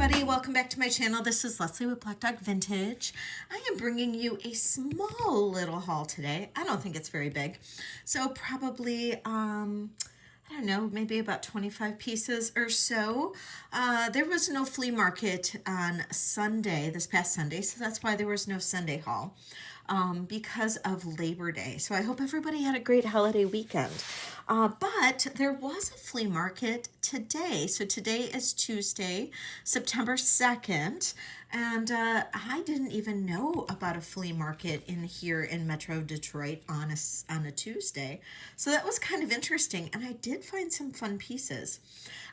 everybody, welcome back to my channel. This is Leslie with Black Dog Vintage. I am bringing you a small little haul today. I don't think it's very big. So probably, I don't know, maybe about 25 pieces or so. There was no flea market on Sunday, this past Sunday, so that's why there was no Sunday haul. Because of Labor Day. So I hope everybody had a great holiday weekend. But there was a flea market today. So today is Tuesday, September 2nd. And I didn't even know about a flea market in here in Metro Detroit on a Tuesday. So that was kind of interesting. And I did find some fun pieces.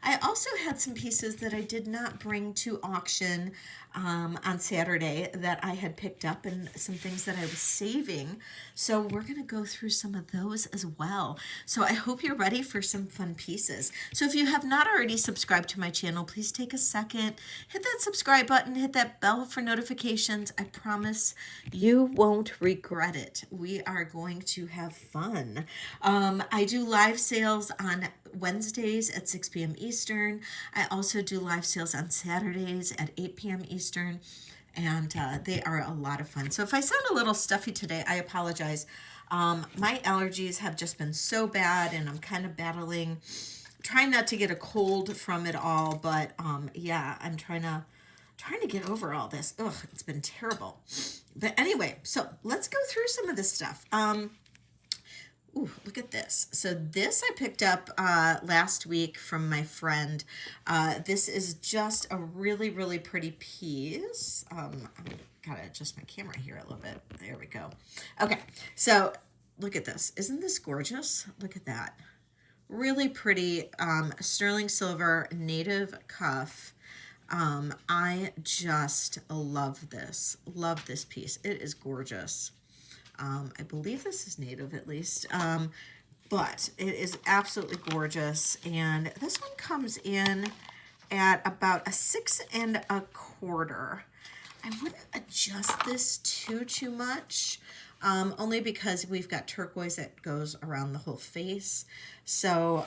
I also had some pieces that I did not bring to auction on Saturday that I had picked up, and some things that I was saving. So we're going to go through some of those as well. So I hope you're ready for some fun pieces. So if you have not already subscribed to my channel, please take a second, hit that subscribe button, hit that bell for notifications. I promise you won't regret it. We are going to have fun. I do live sales on Wednesdays at 6 p.m. Eastern. I also do live sales on Saturdays at 8 p.m. Eastern, and they are a lot of fun. So if I sound a little stuffy today, I apologize. My allergies have just been so bad, and I'm kind of trying not to get a cold from it all, but yeah, I'm trying to get over all this. Ugh, it's been terrible. But anyway, so let's go through some of this stuff. Ooh, look at this. So this I picked up last week from my friend. This is just a really, really pretty piece. I gotta adjust my camera here a little bit. There we go. Okay, so look at this. Isn't this gorgeous? Look at that. Really pretty sterling silver native cuff. I just love this. Love this piece. It is gorgeous. I believe this is native at least, but it is absolutely gorgeous. And this one comes in at about a 6 1/4. I wouldn't adjust this too much, only because we've got turquoise that goes around the whole face. So,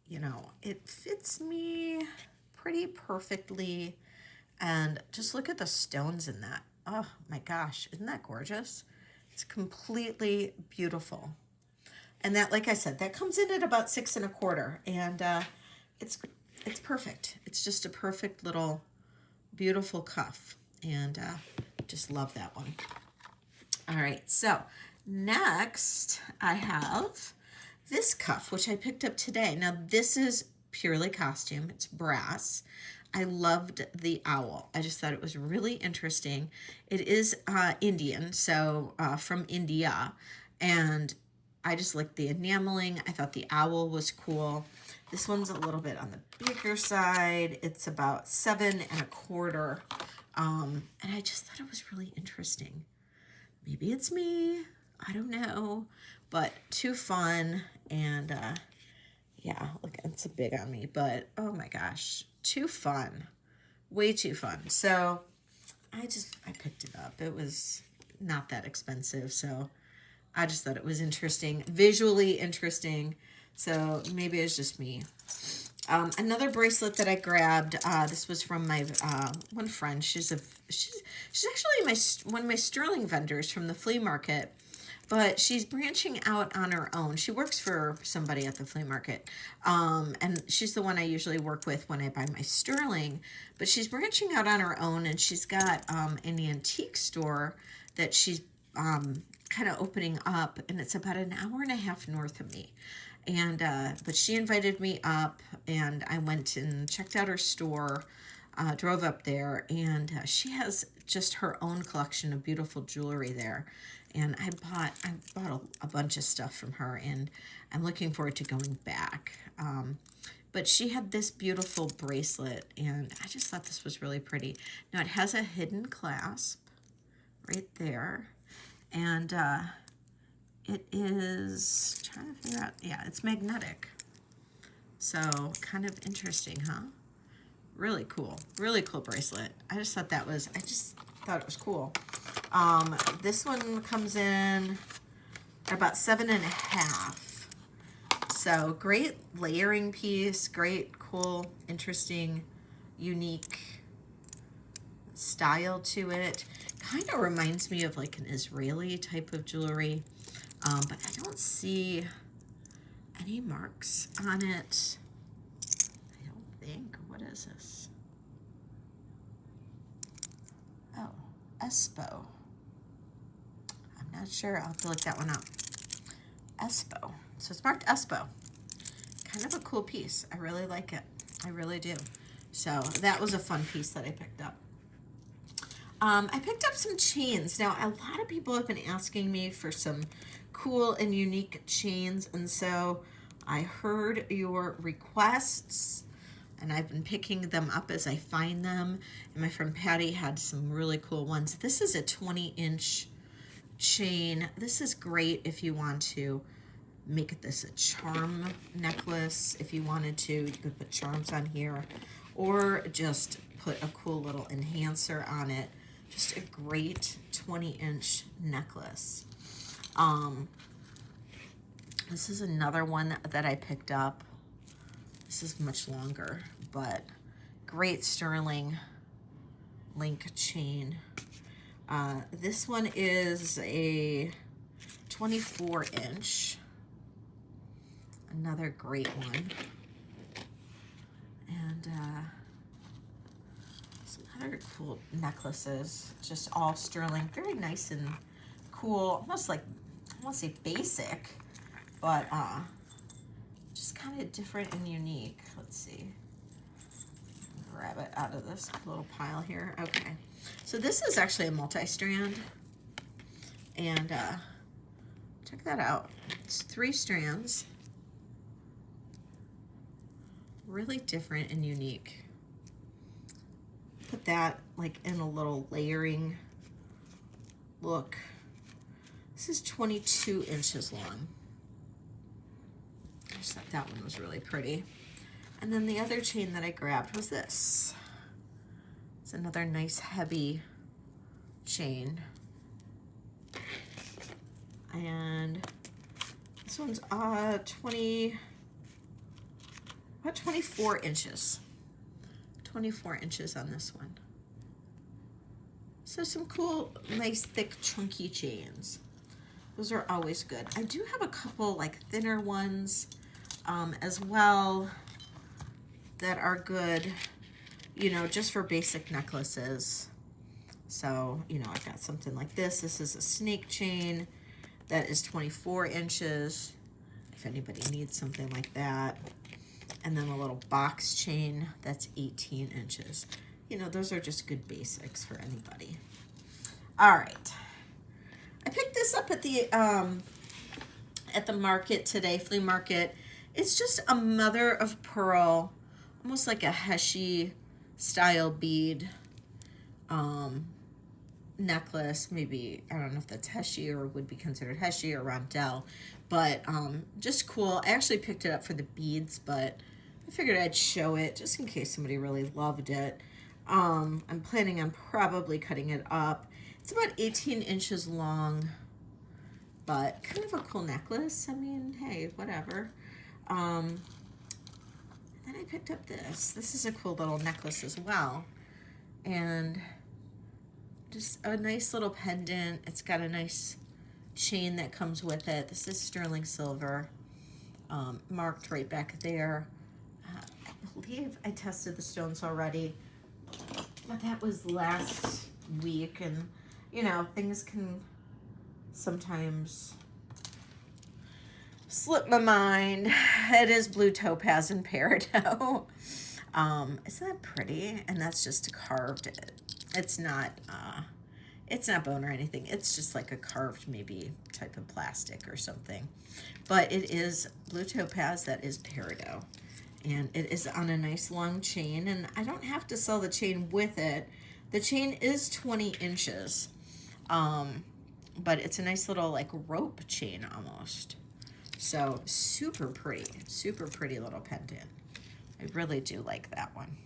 you know, it fits me pretty perfectly. And just look at the stones in that. Oh my gosh, isn't that gorgeous? It's completely beautiful. And that, like I said, that comes in at about 6 1/4, and it's perfect. It's just a perfect little beautiful cuff, and just love that one. All right, so next I have this cuff, which I picked up today. Now this is purely costume. It's brass. I loved the owl. I just thought it was really interesting. It is Indian, so from India, and I just liked the enameling. I thought the owl was cool. This one's a little bit on the bigger side. It's about 7 1/4, and I just thought it was really interesting. Maybe it's me. I don't know, but too fun, and yeah, look, it's big on me, but oh my gosh, too fun. Way too fun. So I picked it up. It was not that expensive, so I just thought it was interesting, visually interesting. So maybe it's just me. Another bracelet that I grabbed, this was from my one friend. She's actually one of my sterling vendors from the flea market. But she's branching out on her own. She works for somebody at the flea market. And she's the one I usually work with when I buy my sterling. But she's branching out on her own, and she's got an antique store that she's kind of opening up. And it's about an hour and a half north of me. And but she invited me up, and I went and checked out her store, drove up there, and she has just her own collection of beautiful jewelry there. And I bought a bunch of stuff from her, and I'm looking forward to going back. But she had this beautiful bracelet, and I just thought this was really pretty. Now, it has a hidden clasp right there, and it is, trying to figure out, yeah, it's magnetic. So, kind of interesting, huh? Really cool bracelet. I just thought it was cool. This one comes in about 7 1/2. So great layering piece, great, cool, interesting, unique style to it. Kind of reminds me of like an Israeli type of jewelry, but I don't see any marks on it. I don't think. What is this? Oh, Espo. I'm not sure. I'll have to look that one up. Espo. So it's marked Espo. Kind of a cool piece. I really like it. I really do. So that was a fun piece that I picked up. I picked up some chains. Now, a lot of people have been asking me for some cool and unique chains, and so I heard your requests, and I've been picking them up as I find them. And my friend Patty had some really cool ones. This is a 20-inch chain. This is great if you want to make this a charm necklace. If you wanted to, you could put charms on here, or just put a cool little enhancer on it. Just a great 20-inch necklace. This is another one that I picked up. This is much longer, but great sterling link chain. This one is a 24-inch. Another great one. And some other cool necklaces, just all sterling, very nice and cool, almost like, I won't say basic, but just kind of different and unique. Let's see. Grab it out of this little pile here. Okay. So this is actually a multi-strand, and check that out. It's 3 strands. Really different and unique. Put that like in a little layering look. This is 22 inches long. I just thought that one was really pretty. And then the other chain that I grabbed was this. It's another nice heavy chain. And this one's 24 inches. 24 inches on this one. So some cool, nice, thick, chunky chains. Those are always good. I do have a couple like thinner ones as well that are good, you know, just for basic necklaces. So, you know, I've got something like this. This is a snake chain that is 24 inches, if anybody needs something like that. And then a little box chain that's 18 inches. You know, those are just good basics for anybody. All right. I picked this up at the market today, flea market. It's just a mother of pearl, almost like a Heshy style bead necklace. Maybe, I don't know if that's Heshy or would be considered Heshy or Rondell, but just cool. I actually picked it up for the beads, but I figured I'd show it just in case somebody really loved it. I'm planning on probably cutting it up. It's about 18 inches long, but kind of a cool necklace. I mean, hey, whatever. Then I picked up this. This is a cool little necklace as well. And just a nice little pendant. It's got a nice chain that comes with it. This is sterling silver, marked right back there. I believe I tested the stones already, but that was last week, and you know, things can sometimes slip my mind. It is blue topaz and peridot. Isn't that pretty? And that's just carved. It's not bone or anything. It's just like a carved maybe type of plastic or something. But it is blue topaz that is peridot. And it is on a nice long chain, and I don't have to sell the chain with it. The chain is 20 inches, but it's a nice little like rope chain almost. So super pretty little pendant. I really do like that one.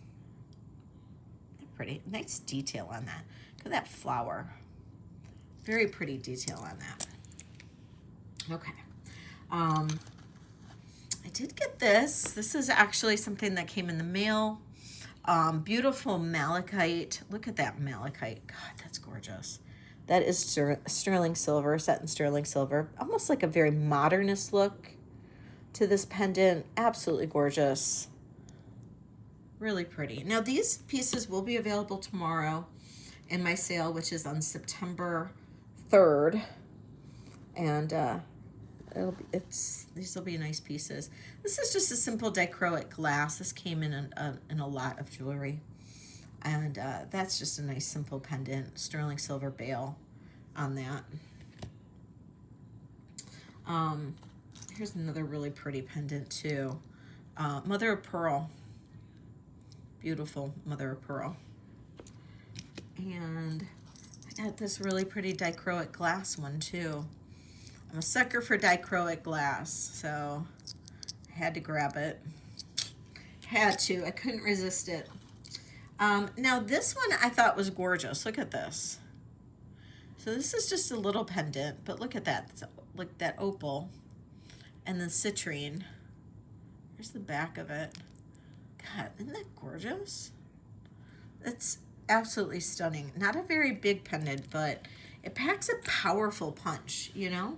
Pretty, nice detail on that. Look at that flower. Very pretty detail on that. Okay. I did get this. This is actually something that came in the mail. Beautiful malachite. Look at that malachite. God, that's gorgeous. That is sterling silver, set in sterling silver. Almost like a very modernist look to this pendant. Absolutely gorgeous. Really pretty. Now these pieces will be available tomorrow in my sale, which is on September 3rd. And these will be nice pieces. This is just a simple dichroic glass. This came in a lot of jewelry. And that's just a nice simple pendant, sterling silver bail on that. Here's another really pretty pendant too. Mother of pearl. Beautiful mother of pearl. And I got this really pretty dichroic glass one too. I'm a sucker for dichroic glass, so I had to grab it. Had to. I couldn't resist it. Now this one I thought was gorgeous. Look at this. So this is just a little pendant, but look at that. It's like that opal and the citrine. Here's the back of it. God, isn't that gorgeous? It's absolutely stunning. Not a very big pendant, but it packs a powerful punch, you know?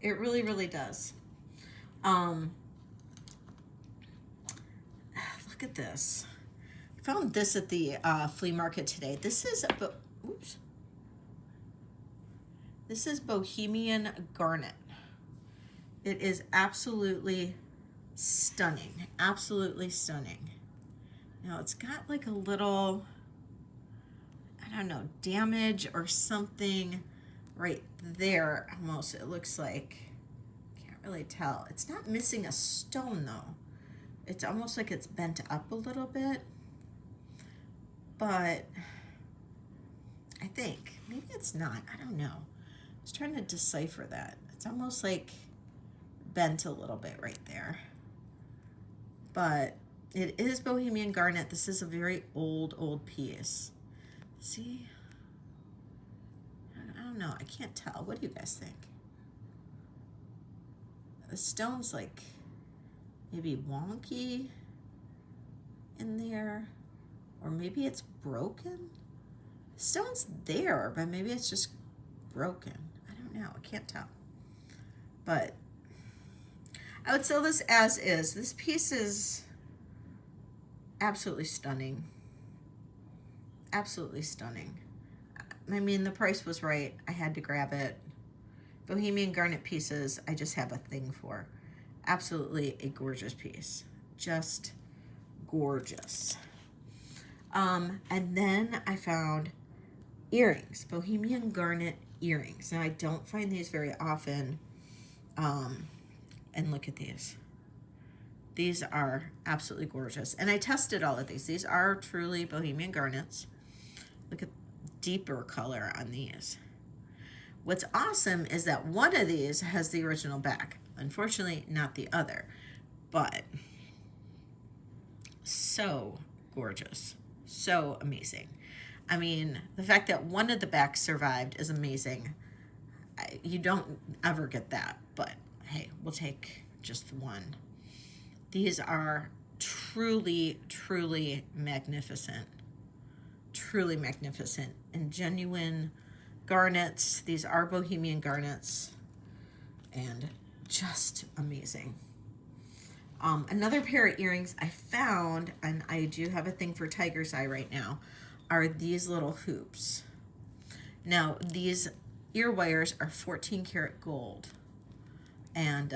It really, really does. Look at this. I found this at the flea market today. This is oops. This is Bohemian Garnet. It is absolutely stunning. Absolutely stunning. Now it's got like a little, I don't know, damage or something right there almost, it looks like. Can't really tell. It's not missing a stone though. It's almost like it's bent up a little bit. But I think, maybe it's not, I don't know. I was trying to decipher that. It's almost like bent a little bit right there. But it is Bohemian Garnet. This is a very old piece. See? I don't know. I can't tell. What do you guys think? The stone's like maybe wonky in there. Or maybe it's broken. The stone's there, but maybe it's just broken. I don't know. I can't tell. But I would sell this as is. This piece is absolutely stunning. Absolutely stunning. I mean, the price was right. I had to grab it. Bohemian Garnet pieces, I just have a thing for. Absolutely a gorgeous piece. Just gorgeous. And then I found earrings, Bohemian Garnet earrings. Now, I don't find these very often. And look at these. These are absolutely gorgeous. And I tested all of these. These are truly Bohemian Garnets. Look at deeper color on these. What's awesome is that one of these has the original back. Unfortunately, not the other. But so gorgeous. So amazing. I mean, the fact that one of the backs survived is amazing. You don't ever get that, but hey, we'll take just one. These are truly, truly magnificent. Truly magnificent and genuine garnets. These are Bohemian Garnets and just amazing. Another pair of earrings I found, and I do have a thing for tiger's eye right now, are these little hoops. Now, these ear wires are 14 karat gold and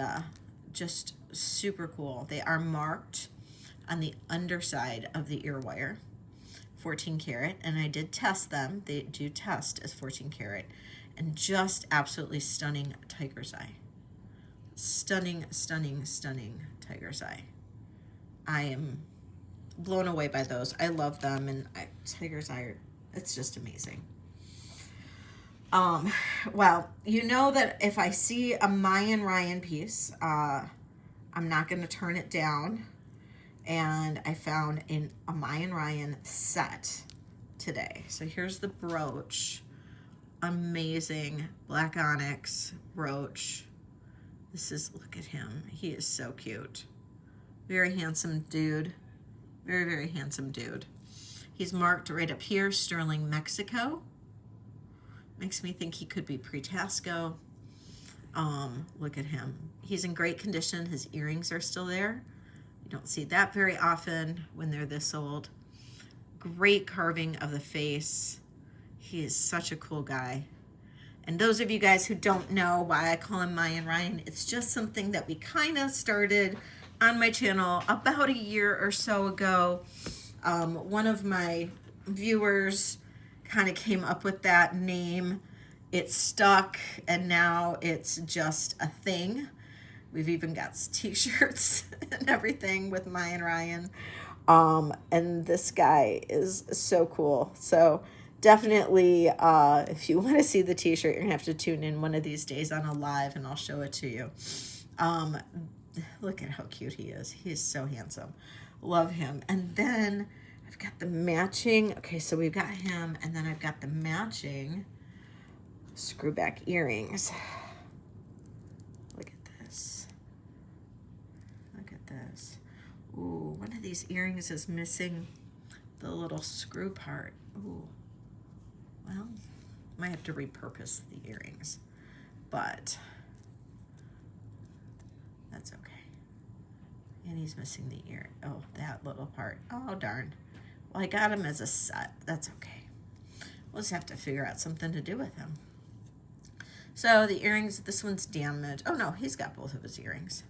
just super cool. They are marked on the underside of the ear wire, 14 karat, and I did test them. They do test as 14 karat, and just absolutely stunning tiger's eye. Stunning, stunning, stunning tiger's eye. I am blown away by those. I love them, and tiger's eye, it's just amazing. Well, you know that if I see a Mayan Ryan piece, I'm not going to turn it down. And I found a Mayan Ryan set today. So here's the brooch. Amazing black onyx brooch. This is, look at him. He is so cute. Very handsome dude. Very, very handsome dude. He's marked right up here, Sterling, Mexico. Makes me think he could be pre-Taxco. Look at him. He's in great condition. His earrings are still there. You don't see that very often when they're this old. Great carving of the face. He is such a cool guy. And those of you guys who don't know why I call him Mayan Ryan, it's just something that we kind of started on my channel about a year or so ago. One of my viewers kind of came up with that name. It stuck, and now it's just a thing. We've even got t-shirts and everything with Mayan Ryan. And this guy is so cool. So definitely, if you want to see the t-shirt, you're gonna have to tune in one of these days on a live and I'll show it to you. Look at how cute he is. He is so handsome. Love him. And then I've got the matching, okay, so we've got him, and then I've got the matching screw back earrings. Look at this. Look at this. Ooh, one of these earrings is missing the little screw part. Ooh. Well, might have to repurpose the earrings, but that's okay. And he's missing the ear. Oh, that little part. Oh, darn. Well, I got him as a set. That's okay. We'll just have to figure out something to do with him. So the earrings, this one's damaged. Oh, no, he's got both of his earrings.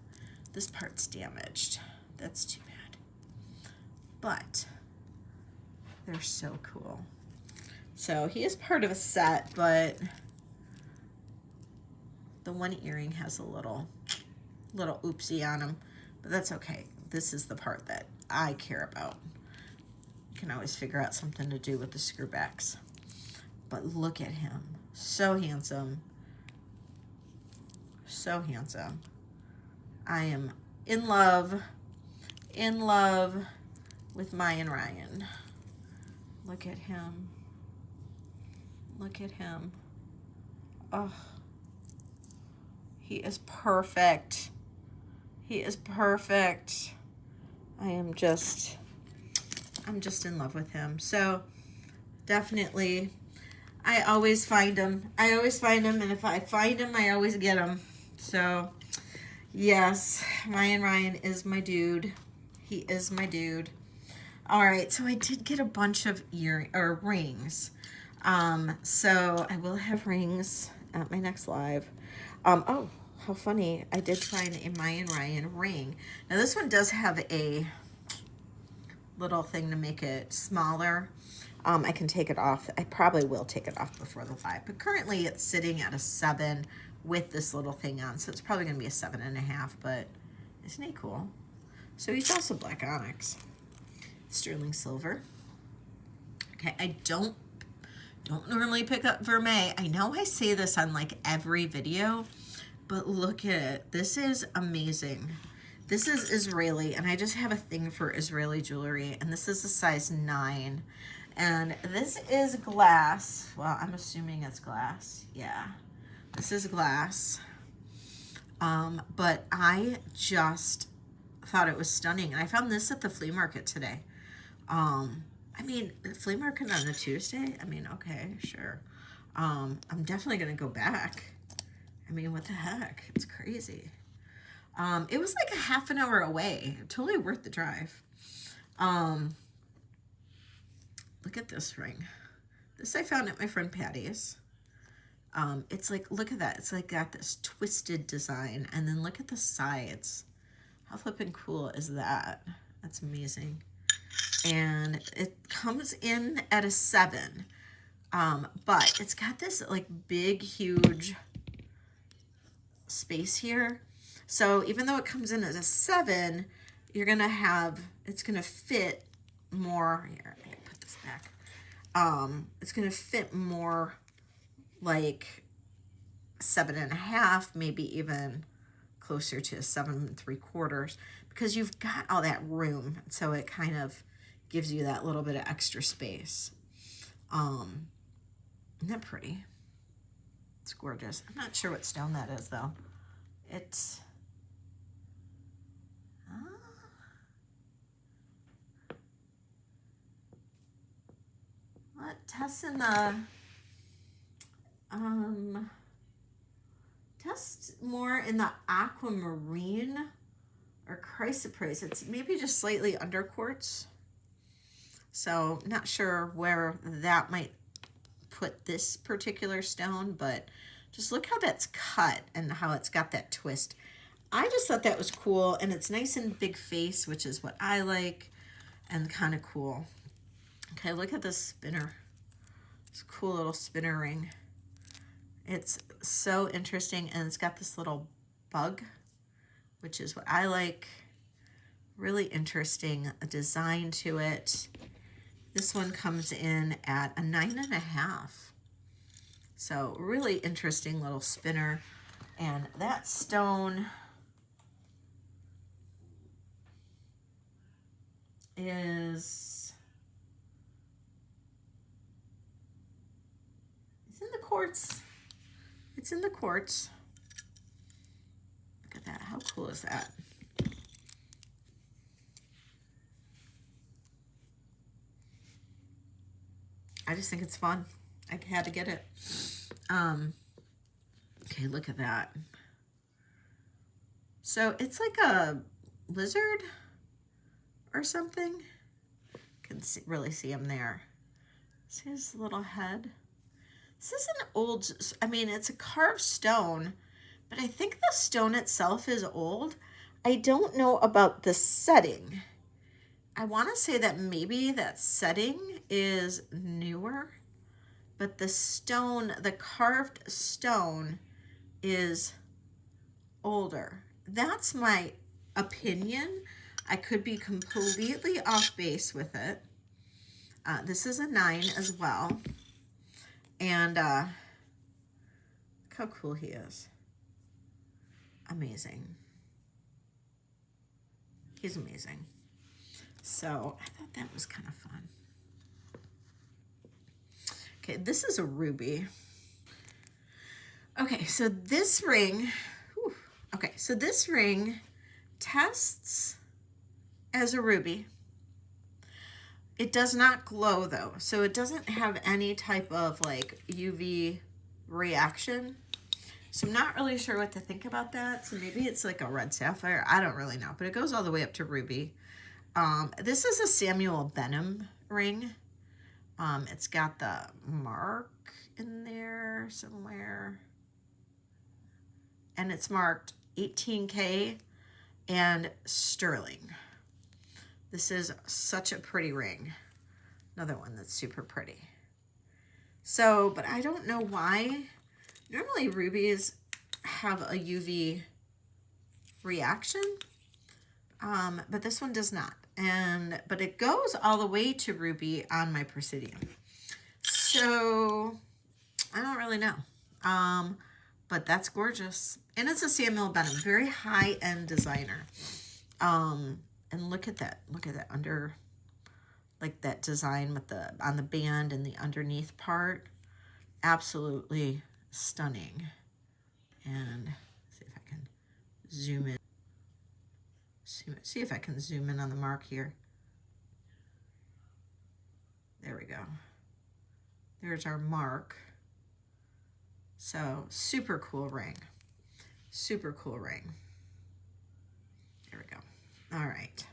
This part's damaged. That's too bad. But they're so cool. So he is part of a set, but the one earring has a little oopsie on him, but that's okay. This is the part that I care about. You can always figure out something to do with the screwbacks. But look at him. So handsome. So handsome. I am in love with Mayan Ryan. Look at him. Look at him. Oh, he is perfect. He is perfect. I'm just in love with him. So definitely, I always find him. I always find him, and if I find him, I always get him. So yes, Mayan Ryan is my dude. He is my dude. All right, so I did get a bunch of rings. So I will have rings at my next live. Oh, how funny. I did find a Mayan Ryan ring. Now this one does have a little thing to make it smaller. I can take it off. I probably will take it off before the live, but currently it's sitting at a 7 with this little thing on, so it's probably gonna be a 7.5, but isn't he cool? So he's also black onyx, sterling silver. Okay, I don't normally pick up vermeil. I know I say this on like every video, but look at it. This is amazing. This is Israeli, and I just have a thing for Israeli jewelry, and this is a size 9. And this is glass. Well, I'm assuming it's glass. Yeah, this is glass. But I just thought it was stunning. And I found this at the flea market today. I mean, the flea market on a Tuesday? I mean, okay, sure. I'm definitely going to go back. I mean, what the heck? It's crazy. It was like a half an hour away. Totally worth the drive. Look at this ring. This I found at my friend Patty's. It's like, look at that. It's like got this twisted design. And then look at the sides. How flippin' cool is that? That's amazing. And it comes in at a 7. But it's got this like big, huge space here. So even though it comes in as a 7, you're going to have, it's going to fit more. Here, I gotta put this back. It's going to fit more like 7.5, maybe even closer to 7.75, because you've got all that room. So it kind of gives you that little bit of extra space. Isn't that pretty? It's gorgeous. I'm not sure what stone that is though. It's Tess in the test more in the aquamarine or chrysoprase. It's maybe just slightly under quartz. So not sure where that might put this particular stone, but just look how that's cut and how it's got that twist. I just thought that was cool, and it's nice and big face, which is what I like, and kind of cool. Okay, look at this spinner. It's a cool little spinner ring. It's so interesting, and it's got this little bug, which is what I like. Really interesting design to it. This one comes in at a 9.5. So really interesting little spinner. And that stone is, it's in the quartz. It's in the quartz. Look at that. How cool is that? I just think it's fun. I had to get it. Okay, look at that. So it's like a lizard or something. You can really see him there. See his little head? This is an old, I mean, it's a carved stone, but I think the stone itself is old. I don't know about the setting. I want to say that maybe that setting is newer, but the stone, the carved stone is older. That's my opinion. I could be completely off base with it. This is a 9 as well. And look how cool he is. Amazing. He's amazing. So I thought that was kind of fun. Okay, this is a ruby. Okay, so this ring, whew, okay, so this ring tests as a ruby. It does not glow though, so it doesn't have any type of like UV reaction. So I'm not really sure what to think about that. So maybe it's like a red sapphire. I don't really know, but it goes all the way up to ruby. This is a Samuel Benham ring. It's got the mark in there somewhere. And it's marked 18K and sterling. This is such a pretty ring. Another one that's super pretty. So, but I don't know why. Normally rubies have a UV reaction, but this one does not. But it goes all the way to ruby on my Presidium. So I don't really know. But that's gorgeous. And it's a Samuel Benham, very high-end designer. And look at that under, like that design with the, on the band and the underneath part. Absolutely stunning. And see if I can zoom in. See if I can zoom in on the mark here. There we go. There's our mark. So super cool ring. Super cool ring. There we go. All right.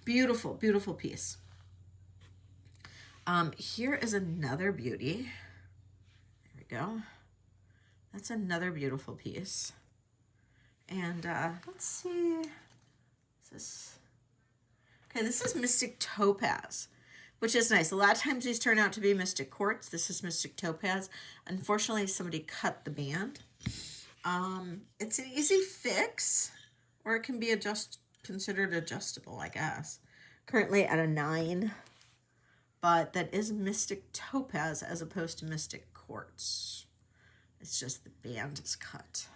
Beautiful, beautiful piece. Here is another beauty. There we go. That's another beautiful piece. And let's see. This is Mystic Topaz, which is nice. A lot of times these turn out to be Mystic Quartz. This is Mystic Topaz. Unfortunately, somebody cut the band. It's an easy fix, or it can be considered adjustable, I guess. Currently at a 9, but that is Mystic Topaz as opposed to Mystic Quartz. It's just the band is cut,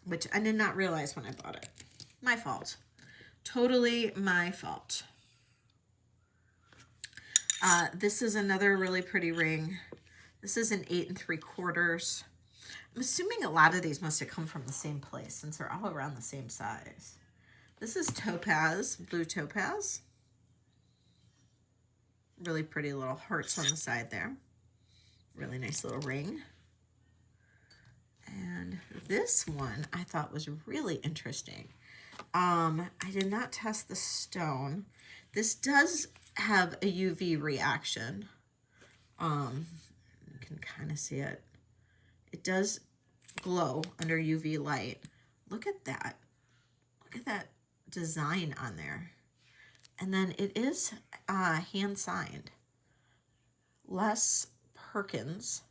which I did not realize when I bought it. My fault. Totally my fault. This is another really pretty ring. This is an 8 3/4. I'm assuming a lot of these must have come from the same place since they're all around the same size. This is topaz, blue topaz. Really pretty little hearts on the side there. Really nice little ring. And this one I thought was really interesting. I did not test the stone. This does have a UV reaction. You can kind of see it. It does glow under UV light. Look at that. Look at that design on there. And then it is hand signed. Les Perkins.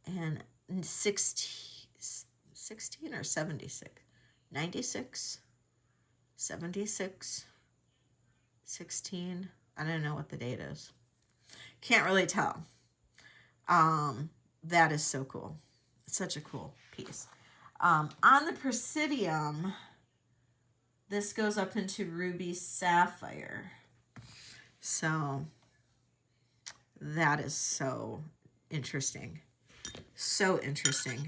And 16 or 76? 96? 76? 16? I don't know what the date is. Can't really tell. That is so cool. It's such a cool piece. On the Presidium, this goes up into Ruby Sapphire. So that is so interesting. So interesting.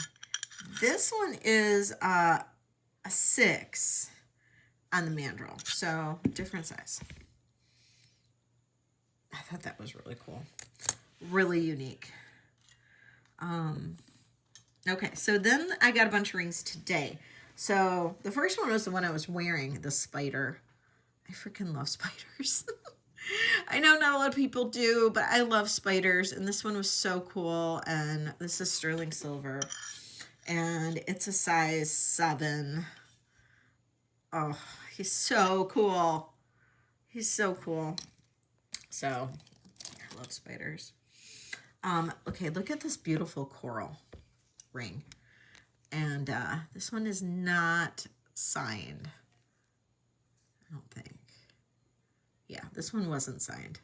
This one is a 6 on the mandrel. So different size. I thought that was really cool. Really unique. Okay, so then I got a bunch of rings today. So the first one was the one I was wearing, the spider. I freaking love spiders. I know not a lot of people do, but I love spiders. And this one was so cool. And this is sterling silver. And it's a size 7. Oh, he's so cool. He's so cool. So, I love spiders. Okay, look at this beautiful coral ring. And this one is not signed, I don't think. Yeah, this one wasn't signed.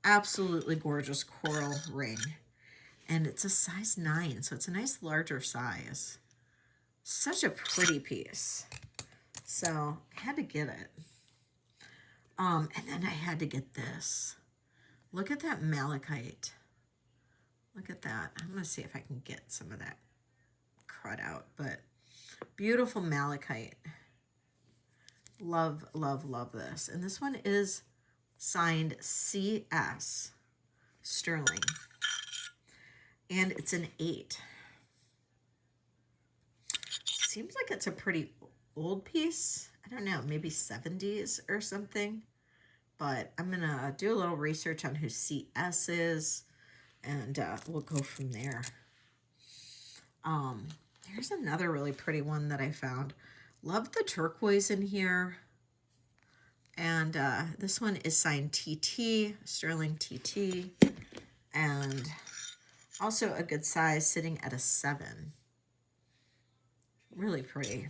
Absolutely gorgeous coral ring. And it's a size 9, so it's a nice larger size. Such a pretty piece. So I had to get it. And then I had to get this. Look at that malachite. Look at that. I'm going to see if I can get some of that crud out. But beautiful malachite. Love, love, love this. And this one is signed CS Sterling. And it's an 8. Seems like it's a pretty old piece. I don't know, maybe 70s or something. But I'm going to do a little research on who CS is. And we'll go from there. Here's another really pretty one that I found. Love the turquoise in here. And this one is signed TT, Sterling TT. And also a good size, sitting at a 7. Really pretty.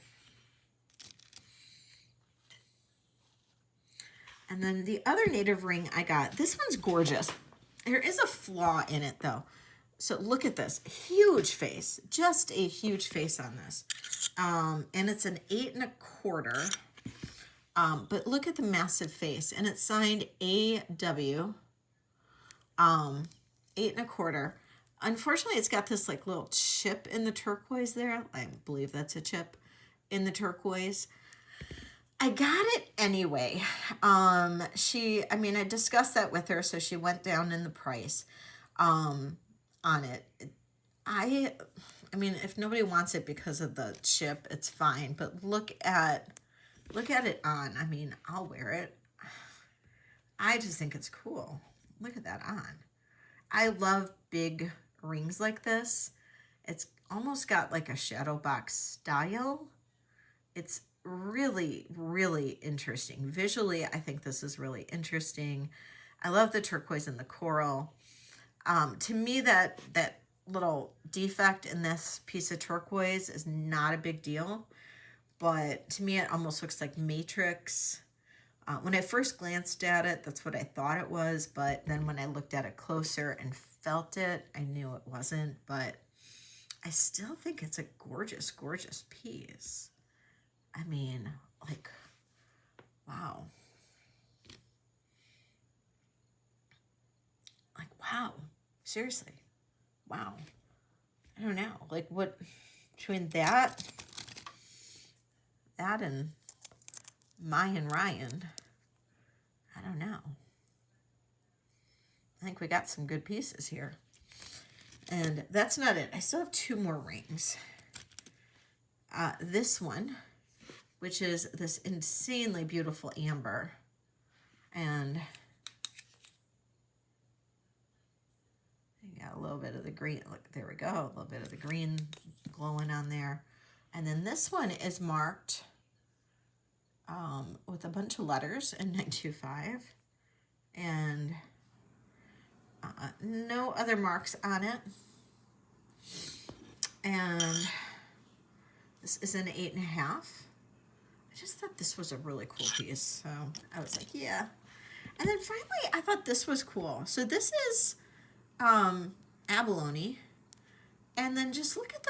And then the other native ring I got, this one's gorgeous. There is a flaw in it though. So look at this, huge face, just a huge face on this. And it's an 8 1/4. But look at the massive face, and it's signed AW, 8 1/4. Unfortunately, it's got this like little chip in the turquoise there. I believe that's a chip in the turquoise. I got it anyway. I discussed that with her, so she went down in the price on it. I mean, if nobody wants it because of the chip, it's fine. But look at it on. I mean, I'll wear it. I just think it's cool. Look at that on. I love big rings like this. It's almost got like a shadow box style. It's really, really interesting. Visually, I think this is really interesting. I love the turquoise and the coral. To me, that little defect in this piece of turquoise is not a big deal. But to me, it almost looks like matrix. When I first glanced at it, that's what I thought it was. But then when I looked at it closer and felt it, I knew it wasn't. But I still think it's a gorgeous, gorgeous piece. I mean, like, wow. Like, wow. Seriously. Wow. I don't know. Like, what, between that and Mayan Ryan, I don't know. I think we got some good pieces here. And that's not it. I still have 2 more rings. This one, which is this insanely beautiful amber. And you got a little bit of the green. Look, there we go. A little bit of the green glowing on there. And then this one is marked with a bunch of letters in 925. And no other marks on it. And this is an 8.5. I just thought this was a really cool piece. So I was like, yeah. And then finally, I thought this was cool. So this is abalone. And then just look at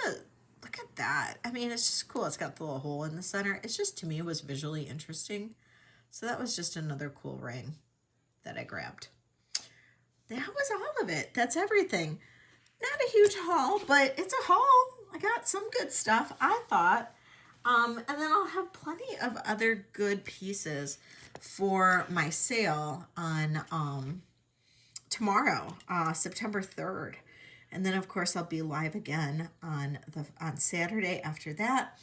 that. I mean, it's just cool. It's got the little hole in the center. It's just, to me, was visually interesting. So that was just another cool ring that I grabbed. That was all of it. That's everything. Not a huge haul, but it's a haul. I got some good stuff, I thought. And then I'll have plenty of other good pieces for my sale on tomorrow, September 3rd. And then, of course, I'll be live again on Saturday after that.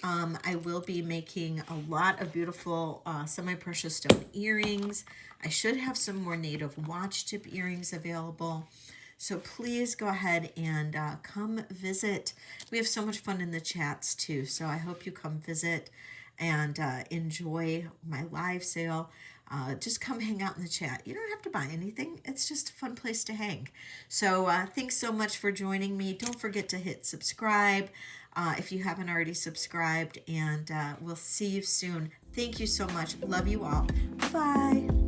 I will be making a lot of beautiful semi-precious stone earrings. I should have some more native watch tip earrings available. So please go ahead and come visit. We have so much fun in the chats too. So I hope you come visit and enjoy my live sale. Just come hang out in the chat. You don't have to buy anything. It's just a fun place to hang. So thanks so much for joining me. Don't forget to hit subscribe if you haven't already subscribed. And we'll see you soon. Thank you so much. Love you all. Bye-bye.